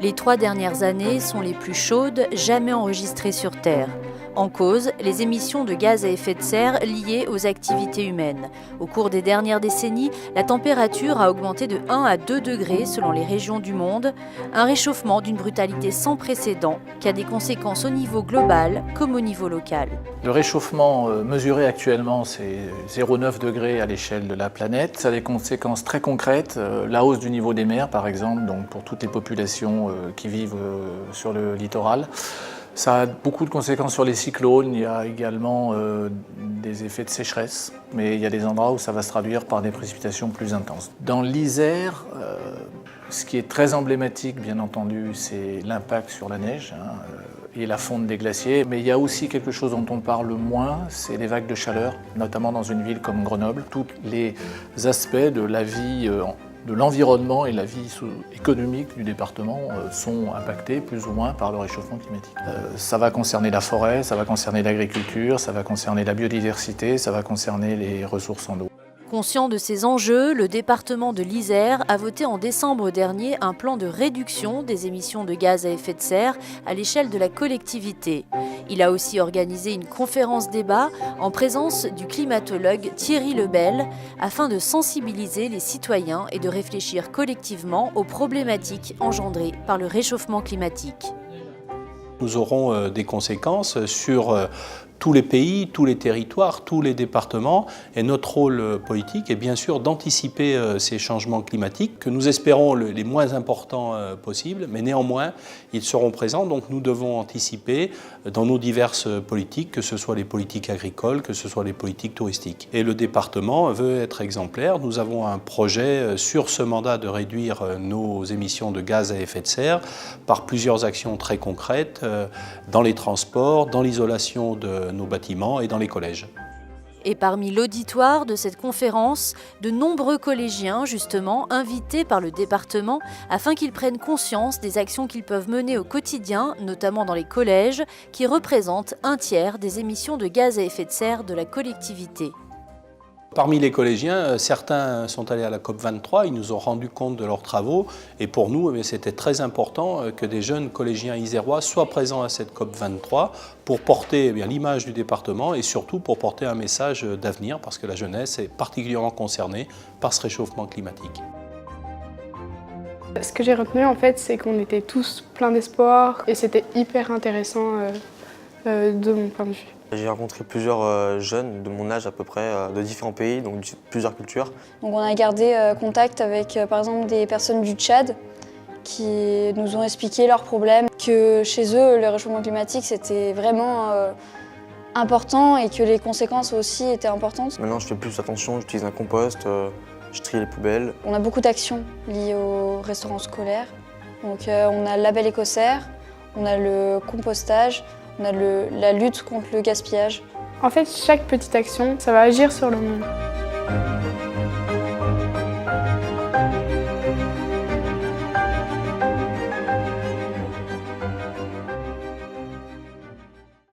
Les 3 dernières années sont les plus chaudes jamais enregistrées sur Terre. En cause, les émissions de gaz à effet de serre liées aux activités humaines. Au cours des dernières décennies, la température a augmenté de 1 à 2 degrés selon les régions du monde, un réchauffement d'une brutalité sans précédent qui a des conséquences au niveau global comme au niveau local. Le réchauffement mesuré actuellement, c'est 0,9 degrés à l'échelle de la planète. Ça a des conséquences très concrètes, la hausse du niveau des mers par exemple, donc pour toutes les populations qui vivent sur le littoral. Ça a beaucoup de conséquences sur les cyclones, il y a également des effets de sécheresse, mais il y a des endroits où ça va se traduire par des précipitations plus intenses. Dans l'Isère, ce qui est très emblématique, bien entendu, c'est l'impact sur la neige et la fonte des glaciers, mais il y a aussi quelque chose dont on parle moins, c'est les vagues de chaleur, notamment dans une ville comme Grenoble. Tous les aspects de la vie de l'environnement et la vie économique du département sont impactés plus ou moins par le réchauffement climatique. Ça va concerner la forêt, ça va concerner l'agriculture, ça va concerner la biodiversité, ça va concerner les ressources en eau. Conscient de ces enjeux, le département de l'Isère a voté en décembre dernier un plan de réduction des émissions de gaz à effet de serre à l'échelle de la collectivité. Il a aussi organisé une conférence débat en présence du climatologue Thierry Lebel afin de sensibiliser les citoyens et de réfléchir collectivement aux problématiques engendrées par le réchauffement climatique. Nous aurons des conséquences sur tous les pays, tous les territoires, tous les départements. Et notre rôle politique est bien sûr d'anticiper ces changements climatiques que nous espérons les moins importants possibles, mais néanmoins ils seront présents. Donc nous devons anticiper dans nos diverses politiques, que ce soit les politiques agricoles, que ce soit les politiques touristiques. Et le département veut être exemplaire. Nous avons un projet sur ce mandat de réduire nos émissions de gaz à effet de serre par plusieurs actions très concrètes dans les transports, dans l'isolation de nos bâtiments et dans les collèges. Et parmi l'auditoire de cette conférence, de nombreux collégiens, justement, invités par le département afin qu'ils prennent conscience des actions qu'ils peuvent mener au quotidien, notamment dans les collèges, qui représentent un tiers des émissions de gaz à effet de serre de la collectivité. Parmi les collégiens, certains sont allés à la COP23, ils nous ont rendu compte de leurs travaux et pour nous, c'était très important que des jeunes collégiens isérois soient présents à cette COP23 pour porter l'image du département et surtout pour porter un message d'avenir parce que la jeunesse est particulièrement concernée par ce réchauffement climatique. Ce que j'ai retenu en fait, c'est qu'on était tous pleins d'espoir et c'était hyper intéressant de mon point de vue. J'ai rencontré plusieurs jeunes de mon âge à peu près, de différents pays, donc plusieurs cultures. Donc on a gardé contact avec par exemple des personnes du Tchad qui nous ont expliqué leurs problèmes, que chez eux le réchauffement climatique c'était vraiment important et que les conséquences aussi étaient importantes. Maintenant je fais plus attention, j'utilise un compost, je trie les poubelles. On a beaucoup d'actions liées au restaurant scolaire. Donc on a le label écossaire, on a le compostage, on a la lutte contre le gaspillage. En fait, chaque petite action, ça va agir sur le monde.